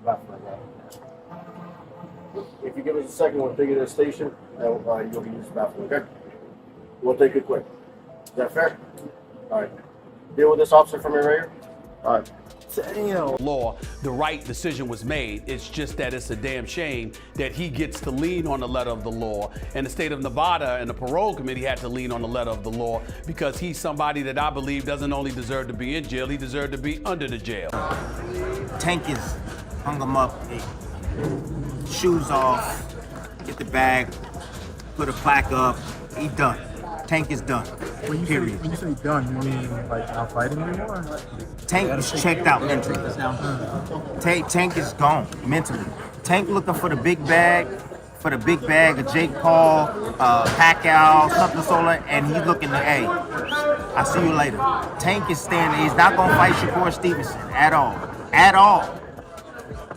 baffling that. If you give us a second, we'll take you to the station, and you'll be used baffling, okay? We'll take it quick. Is that fair? All right. Deal with this officer from your area. All right. Law, the right decision was made. It's just that it's a damn shame that he gets to lean on the letter of the law, and the state of Nevada and the parole committee had to lean on the letter of the law because he's somebody that I believe doesn't only deserve to be in jail, he deserved to be under the jail. Tank is hung him up, shoes off, get the bag, put a plaque up, he done. Tank is done. When you say done, you mean like not fighting anymore? Tank is checked out mentally. Tank is gone mentally. Tank looking for the big bag, of Jake Paul, Pacquiao, something solar, and he's looking to, hey, I'll see you later. Tank is standing. He's not gonna fight Shakur Stevenson at all. At all.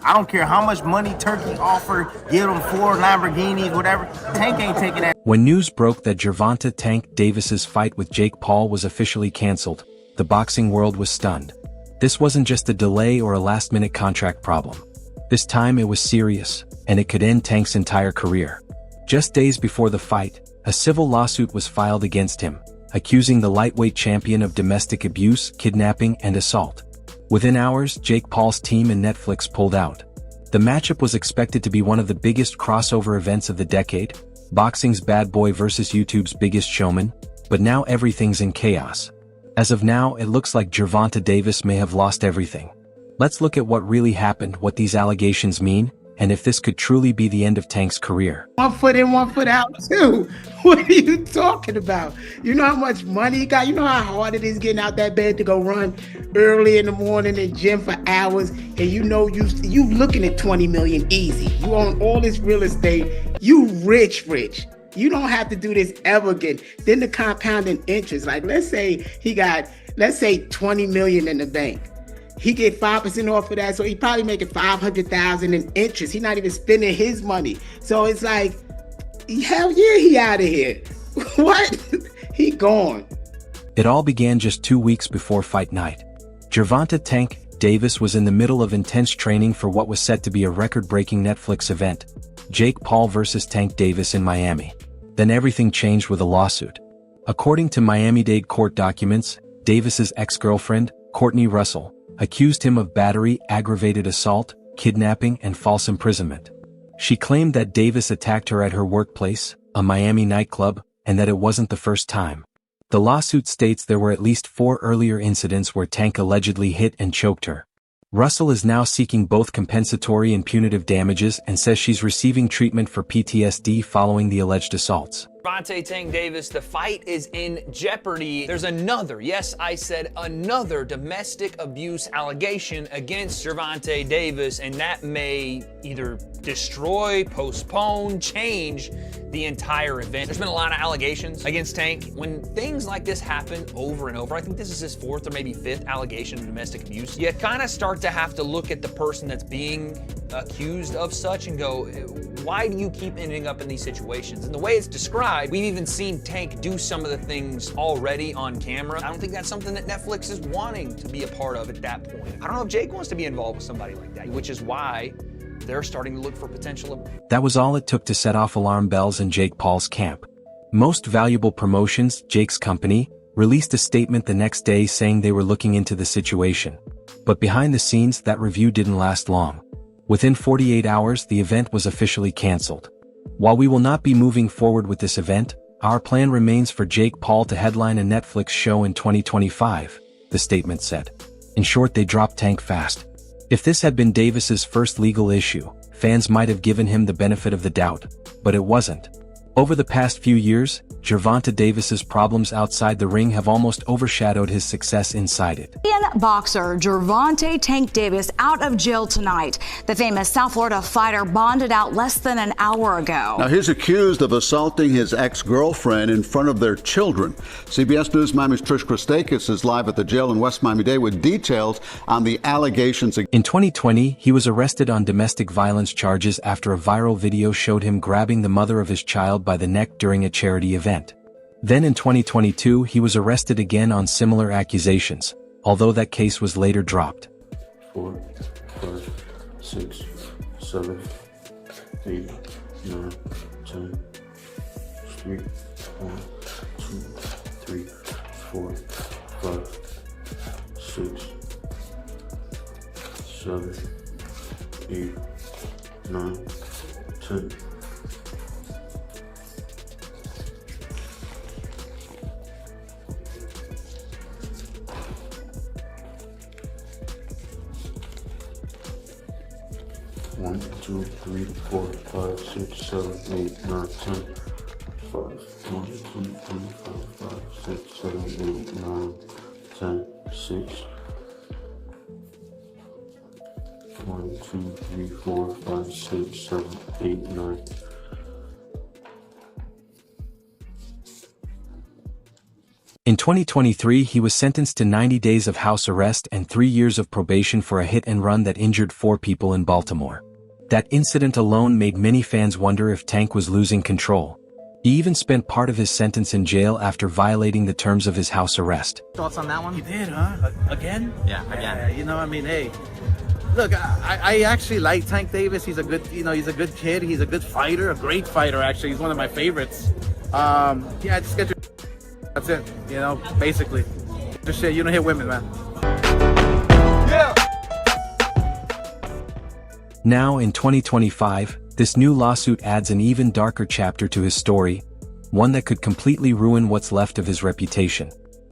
I don't care how much money Turkey offered, give him 4 Lamborghinis, whatever. Tank ain't taking that. When news broke that Gervonta "Tank" Davis's fight with Jake Paul was officially canceled, the boxing world was stunned. This wasn't just a delay or a last-minute contract problem. This time it was serious, and it could end Tank's entire career. Just days before the fight, a civil lawsuit was filed against him, accusing the lightweight champion of domestic abuse, kidnapping, and assault. Within hours, Jake Paul's team and Netflix pulled out. The matchup was expected to be one of the biggest crossover events of the decade, boxing's bad boy versus YouTube's biggest showman, but now everything's in chaos. As of now, it looks like Gervonta Davis may have lost everything. Let's look at what really happened, what these allegations mean, and if this could truly be the end of Tank's career. 1 foot in, 1 foot out too. What are you talking about? You know how much money you got? You know how hard it is getting out that bed to go run early in the morning in the gym for hours, and you know you looking at 20 million easy. You own all this real estate. You rich. You don't have to do this ever again. Then the compounding interest, like let's say 20 million in the bank. He get 5% off of that, so he probably making 500,000 in interest. He's not even spending his money. So it's like, hell yeah, he out of here. What? He gone. It all began just 2 weeks before fight night. Gervonta "Tank" Davis was in the middle of intense training for what was set to be a record-breaking Netflix event, Jake Paul versus Tank Davis in Miami. Then everything changed with a lawsuit. According to Miami-Dade court documents, Davis's ex-girlfriend, Courtney Russell, accused him of battery, aggravated assault, kidnapping, and false imprisonment. She claimed that Davis attacked her at her workplace, a Miami nightclub, and that it wasn't the first time. The lawsuit states there were at least 4 earlier incidents where Tank allegedly hit and choked her. Russell is now seeking both compensatory and punitive damages and says she's receiving treatment for PTSD following the alleged assaults. Gervonta "Tank" Davis, the fight is in jeopardy. There's another, yes, I said another domestic abuse allegation against Gervonta Davis, and that may either destroy, postpone, change the entire event. There's been a lot of allegations against Tank. When things like this happen over and over, I think this is his 4th or maybe 5th allegation of domestic abuse, you kind of start to have to look at the person that's being accused of such and go, why do you keep ending up in these situations? And the way it's described, we've even seen Tank do some of the things already on camera. I don't think that's something that Netflix is wanting to be a part of at that point. I don't know if Jake wants to be involved with somebody like that, which is why they're starting to look for potential. That was all it took to set off alarm bells in Jake Paul's camp. Most Valuable Promotions, Jake's company, released a statement the next day saying they were looking into the situation. But behind the scenes, that review didn't last long. Within 48 hours, the event was officially canceled. While we will not be moving forward with this event, our plan remains for Jake Paul to headline a Netflix show in 2025, the statement said. In short, they dropped Tank fast. If this had been Davis's first legal issue, fans might have given him the benefit of the doubt, but it wasn't. Over the past few years, Gervonta Davis's problems outside the ring have almost overshadowed his success inside it. Boxer Gervonta "Tank" Davis out of jail tonight. The famous South Florida fighter bonded out less than an hour ago. Now he's accused of assaulting his ex-girlfriend in front of their children. CBS News Miami's Trish Christakis is live at the jail in West Miami-Dade with details on the allegations. In 2020, he was arrested on domestic violence charges after a viral video showed him grabbing the mother of his child by the neck during a charity event. Then in 2022, he was arrested again on similar accusations, although that case was later dropped. 4, 5, 6, 7, 8, 9, 10, 3, 1, 2, 3, 4, 5, 6, 7, 8, 9, 10. One, 2, 3, 4, 5, 6, 7, 8, 9, 10. 5. 1, 2, 3, 4, 5, 6, 7, 8, 9, 10, 6. 1, 2, 3, 4, 5, 6, 7, 8, 9. In 2023, he was sentenced to 90 days of house arrest and 3 years of probation for a hit and run that injured 4 people in Baltimore. That incident alone made many fans wonder if Tank was losing control. He even spent part of his sentence in jail after violating the terms of his house arrest. Thoughts on that one? You did, huh? Again? Yeah, again. You know, I mean, hey, look, I actually like Tank Davis. He's a good, he's a good kid. He's a good fighter, a great fighter, actually. He's one of my favorites. Yeah, just get your that's it, basically. Just shit, you don't hit women, man. Yeah! Now, in 2025, this new lawsuit adds an even darker chapter to his story, one that could completely ruin what's left of his reputation.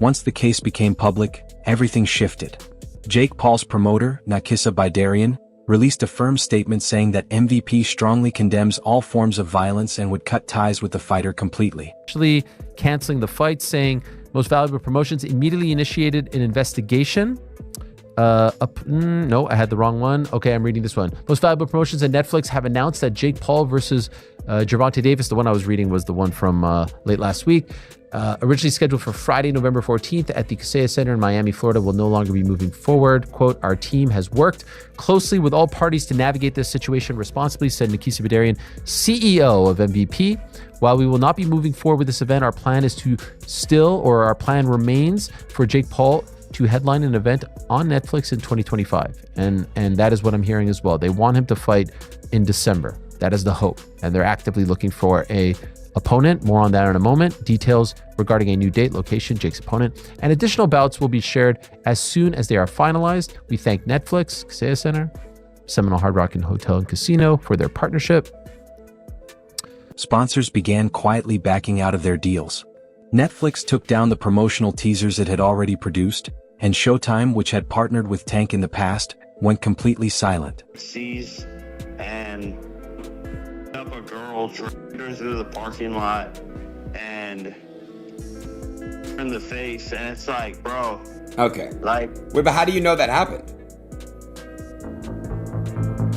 Once the case became public, everything shifted. Jake Paul's promoter, Nakisa Bidarian, released a firm statement saying that MVP strongly condemns all forms of violence and would cut ties with the fighter completely. Actually canceling the fight, saying Most Valuable Promotions immediately initiated an investigation. No, I had the wrong one. Okay, I'm reading this one. Most Valuable Promotions and Netflix have announced that Jake Paul versus Gervonta Davis, the one I was reading was the one from late last week, originally scheduled for Friday, November 14th at the Kaseya Center in Miami, Florida, will no longer be moving forward. Quote, our team has worked closely with all parties to navigate this situation responsibly, said Nakisa Bidarian, CEO of MVP. While we will not be moving forward with this event, our plan remains for Jake Paul to headline an event on Netflix in 2025. And that is what I'm hearing as well. They want him to fight in December. That is the hope. And they're actively looking for a opponent. More on that in a moment. Details regarding a new date, location, Jake's opponent, and additional bouts will be shared as soon as they are finalized. We thank Netflix, Kaseya Center, Seminole Hard Rock and Hotel and Casino for their partnership. Sponsors began quietly backing out of their deals. Netflix took down the promotional teasers it had already produced, and Showtime, which had partnered with Tank in the past, went completely silent. Sees and up a girl, dragged her through the parking lot, and in the face, and it's like, bro. Okay. Like, wait, but how do you know that happened?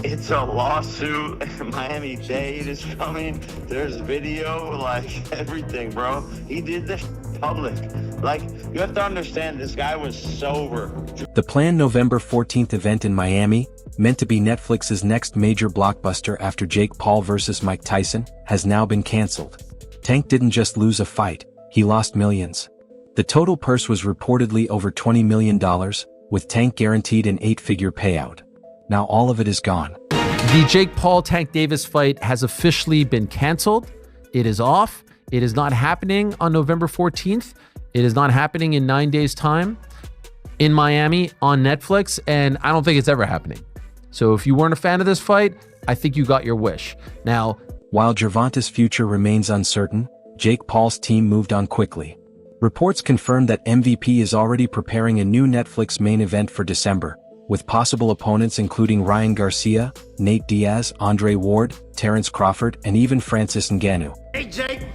It's a lawsuit. Miami-Dade is coming. There's video, like everything, bro. He did this public. Like, you have to understand, this guy was sober. The planned November 14th event in Miami, meant to be Netflix's next major blockbuster after Jake Paul versus Mike Tyson, has now been canceled. Tank didn't just lose a fight, he lost millions. The total purse was reportedly over $20 million, with Tank guaranteed an 8-figure payout. Now all of it is gone. The Jake Paul Tank Davis fight has officially been canceled. It is off. It is not happening on November 14th. It is not happening in 9 days' time in Miami on Netflix, and I don't think it's ever happening. So if you weren't a fan of this fight, I think you got your wish. Now, while Gervonta's future remains uncertain, Jake Paul's team moved on quickly. Reports confirmed that MVP is already preparing a new Netflix main event for December, with possible opponents including Ryan Garcia, Nate Diaz, Andre Ward, Terrence Crawford, and even Francis Ngannou. Hey Jake,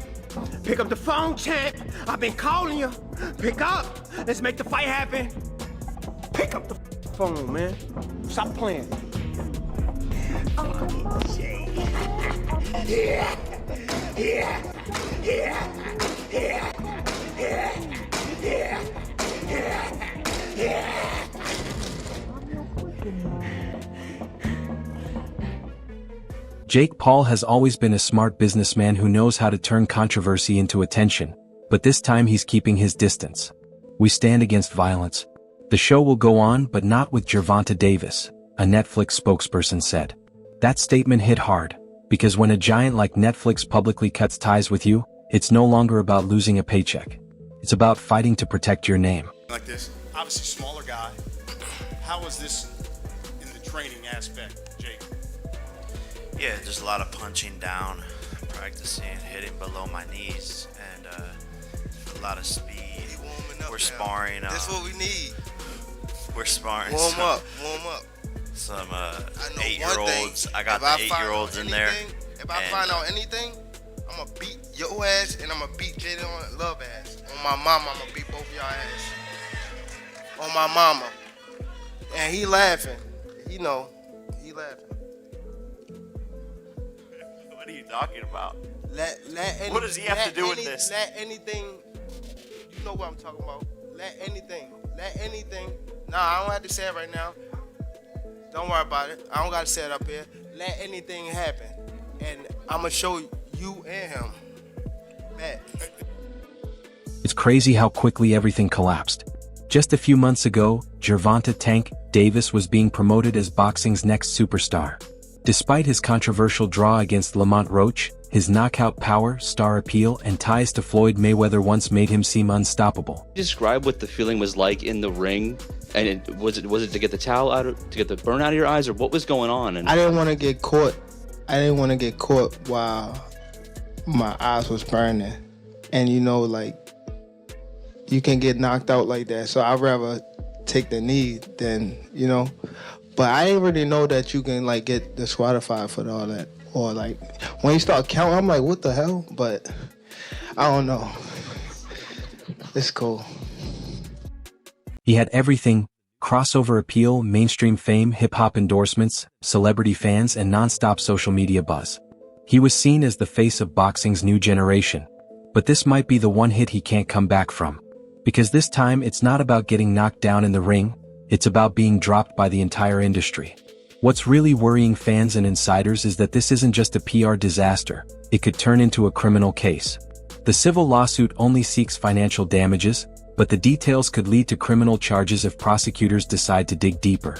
pick up the phone, champ. I've been calling you. Pick up. Let's make the fight happen. Pick up the phone, man. Stop playing. Oh, Jake. Yeah. Yeah. Yeah. Yeah. Yeah. Yeah. Yeah. Yeah. Jake Paul has always been a smart businessman who knows how to turn controversy into attention, but this time he's keeping his distance. We stand against violence. The show will go on, but not with Gervonta Davis, a Netflix spokesperson said. That statement hit hard, because when a giant like Netflix publicly cuts ties with you, it's no longer about losing a paycheck. It's about fighting to protect your name. Like this, obviously smaller guy. How was this in the training aspect, Jake? Yeah, just a lot of punching down, practicing, hitting below my knees, and a lot of speed. We're sparring. That's what we need. We're sparring. Warm up. Some 8-year-olds. I got the 8-year-olds in there. If I find out anything, I'm gonna beat your ass and I'm gonna beat Jaden Love ass. On my mama, I'm gonna beat both of y'all ass. On my mama. And he laughing. You know, he laughing. What are you talking about? What does he have to do with this? Let anything, you know what I'm talking about. Let anything. Nah, I don't have to say it right now. Don't worry about it. I don't gotta say it up here. Let anything happen. And I'm gonna show you and him. That. It's crazy how quickly everything collapsed. Just a few months ago, Gervonta "Tank" Davis was being promoted as boxing's next superstar. Despite his controversial draw against Lamont Roach, his knockout power, star appeal, and ties to Floyd Mayweather once made him seem unstoppable. Describe what the feeling was like in the ring, and was it to get the towel out, to get the burn out of your eyes, or what was going on? And I didn't want to get caught. While my eyes was burning, and you know, like, you can get knocked out like that. So I'd rather take the knee than, you know. But I didn't really know that you can like get disqualified for all that. Or like when you start counting, I'm like, what the hell? But I don't know. It's cool. He had everything: crossover appeal, mainstream fame, hip-hop endorsements, celebrity fans, and non-stop social media buzz. He was seen as the face of boxing's new generation. But this might be the one hit he can't come back from. Because this time it's not about getting knocked down in the ring, it's about being dropped by the entire industry. What's really worrying fans and insiders is that this isn't just a PR disaster, it could turn into a criminal case. The civil lawsuit only seeks financial damages, but the details could lead to criminal charges if prosecutors decide to dig deeper.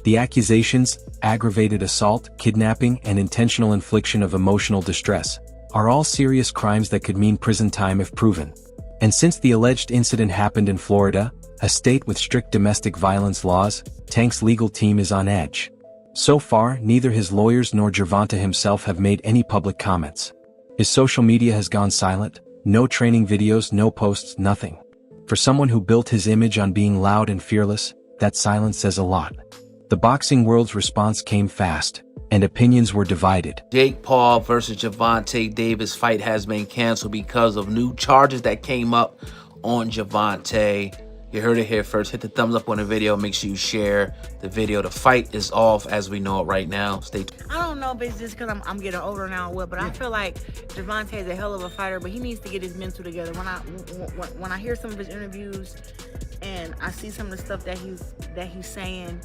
The accusations, aggravated assault, kidnapping, and intentional infliction of emotional distress, are all serious crimes that could mean prison time if proven. And since the alleged incident happened in Florida, a state with strict domestic violence laws, Tank's legal team is on edge. So far, neither his lawyers nor Gervonta himself have made any public comments. His social media has gone silent, no training videos, no posts, nothing. For someone who built his image on being loud and fearless, that silence says a lot. The boxing world's response came fast, and opinions were divided. Jake Paul versus Gervonta Davis fight has been canceled because of new charges that came up on Gervonta. You heard it here first. Hit the thumbs up on the video. Make sure you share the video. The fight is off as we know it right now. Stay tuned. I don't know if it's just because I'm getting older now or what, but I feel like Gervonta is a hell of a fighter, but he needs to get his mental together. When I hear some of his interviews and I see some of the stuff that he's saying,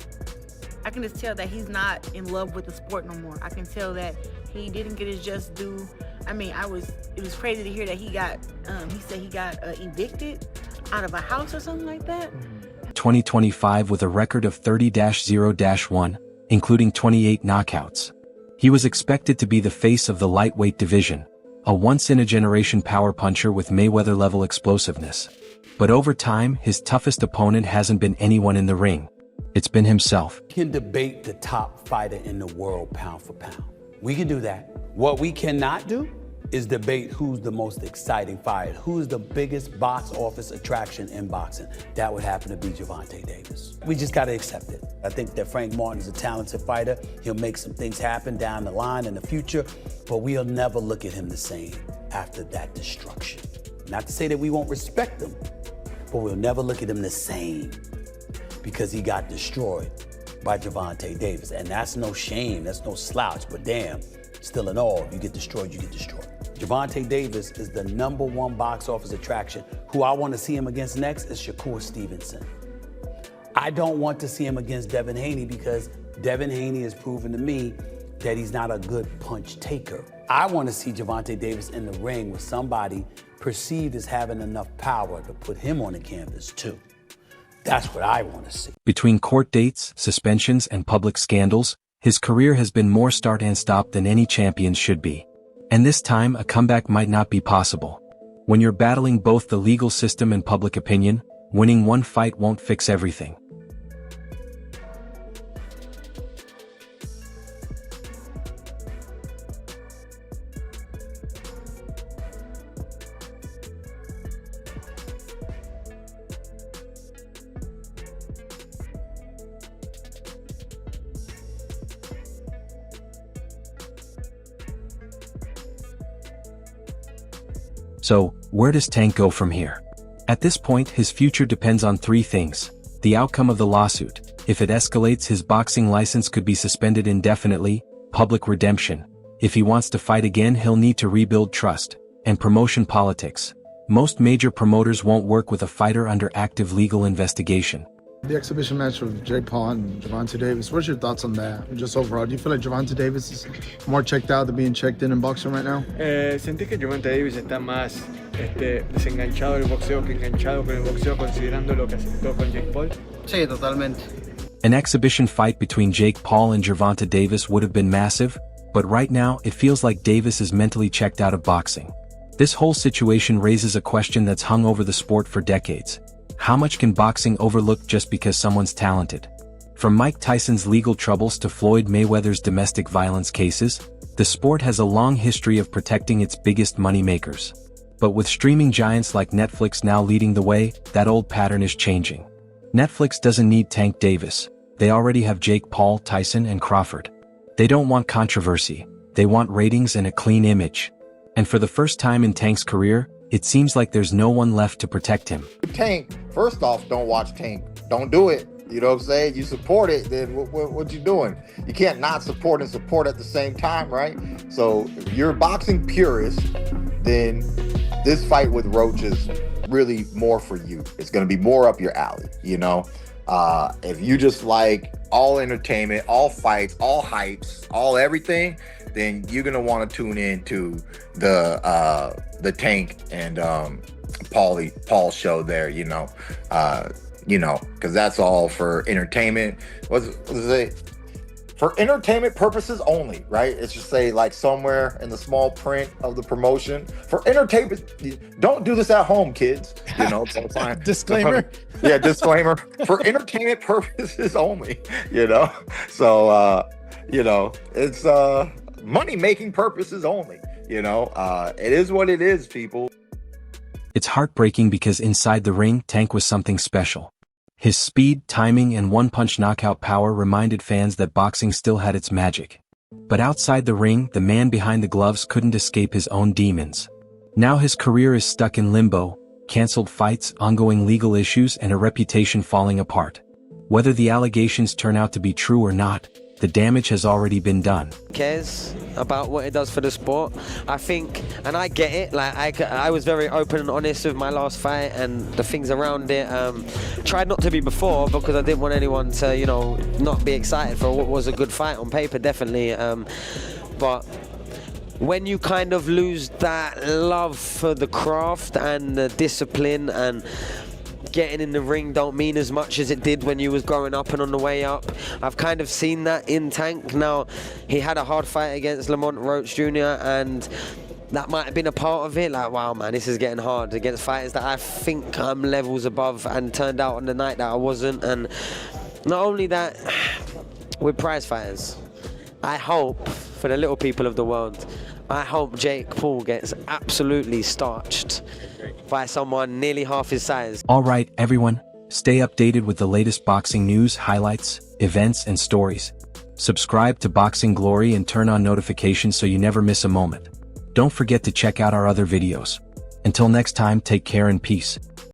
I can just tell that he's not in love with the sport no more. I can tell that he didn't get his just due. I mean, it was crazy to hear that he said he got evicted out of a house or something like that. 2025 with a record of 30-0-1, including 28 knockouts. He was expected to be the face of the lightweight division, a once-in-a-generation power puncher with Mayweather-level explosiveness. But over time, his toughest opponent hasn't been anyone in the ring. It's been himself. We can debate the top fighter in the world pound for pound. We can do that. What we cannot do is debate who's the most exciting fighter, who's the biggest box office attraction in boxing. That would happen to be Gervonta Davis. We just gotta accept it. I think that Frank Martin is a talented fighter. He'll make some things happen down the line in the future, but we'll never look at him the same after that destruction. Not to say that we won't respect him, but we'll never look at him the same because he got destroyed by Gervonta Davis. And that's no shame, that's no slouch, but damn, still in all, if you get destroyed, you get destroyed. Gervonta Davis is the #1 box office attraction. Who I want to see him against next is Shakur Stevenson. I don't want to see him against Devin Haney because Devin Haney has proven to me that he's not a good punch taker. I want to see Gervonta Davis in the ring with somebody perceived as having enough power to put him on the canvas too. That's what I want to see. Between court dates, suspensions, and public scandals, his career has been more start and stop than any champion's should be. And this time, a comeback might not be possible. When you're battling both the legal system and public opinion, winning one fight won't fix everything. So, where does Tank go from here? At this point, his future depends on three things. The outcome of the lawsuit. If it escalates, his boxing license could be suspended indefinitely. Public redemption. If he wants to fight again, he'll need to rebuild trust. And promotion politics. Most major promoters won't work with a fighter under active legal investigation. The exhibition match with Jake Paul and Gervonta Davis, what's your thoughts on that? Just overall, do you feel like Gervonta Davis is more checked out than being checked in boxing right now? Sentí que Gervonta Davis está más desenganchado del boxeo que enganchado con el boxeo, considerando lo que aceptó con Jake Paul. Sí, totalmente. An exhibition fight between Jake Paul and Gervonta Davis would have been massive, but right now it feels like Davis is mentally checked out of boxing. This whole situation raises a question that's hung over the sport for decades. How much can boxing overlook just because someone's talented? From Mike Tyson's legal troubles to Floyd Mayweather's domestic violence cases, the sport has a long history of protecting its biggest money makers. But with streaming giants like Netflix now leading the way, that old pattern is changing. Netflix doesn't need Tank Davis. They already have Jake Paul, Tyson, and Crawford. They don't want controversy. They want ratings and a clean image. And for the first time in Tank's career, it seems like there's no one left to protect him. Tank, first off, don't watch Tank. Don't do it. You know what I'm saying? You support it, then what you doing? You can't not support and support at the same time, right? So if you're a boxing purist, then this fight with Roach is really more for you. It's going to be more up your alley, you know? If you just like all entertainment, all fights, all hypes, all everything, then you're going to want to tune in to the Tank and Paul show there, you know, because that's all for entertainment. What does it say? For entertainment purposes only, right? It's just say like somewhere in the small print of the promotion. For entertainment, don't do this at home, kids. You know, so fine. Disclaimer. Yeah, disclaimer. For entertainment purposes only, you know. So, you know, it's money-making purposes only, you know. It is what it is, people. It's heartbreaking because inside the ring, Tank was something special. His speed, timing, and one-punch knockout power reminded fans that boxing still had its magic. But outside the ring, the man behind the gloves couldn't escape his own demons. Now his career is stuck in limbo, canceled fights, ongoing legal issues, and a reputation falling apart. Whether the allegations turn out to be true or not, the damage has already been done. Cares about what it does for the sport. I think, and I get it, like I was very open and honest with my last fight and the things around it. Tried not to be before because I didn't want anyone to, you know, not be excited for what was a good fight on paper, definitely. But when you kind of lose that love for the craft and the discipline and getting in the ring don't mean as much as it did when you was growing up and on the way up. I've kind of seen that in Tank. Now, he had a hard fight against Lamont Roach Jr. and that might have been a part of it. Like, wow, man, this is getting hard against fighters that I think I'm levels above, and turned out on the night that I wasn't. And not only that, with prize fighters, I hope for the little people of the world, I hope Jake Paul gets absolutely starched by someone nearly half his size. Alright, everyone, stay updated with the latest boxing news, highlights, events, and stories. Subscribe to Boxing Glory and turn on notifications so you never miss a moment. Don't forget to check out our other videos. Until next time, take care and peace.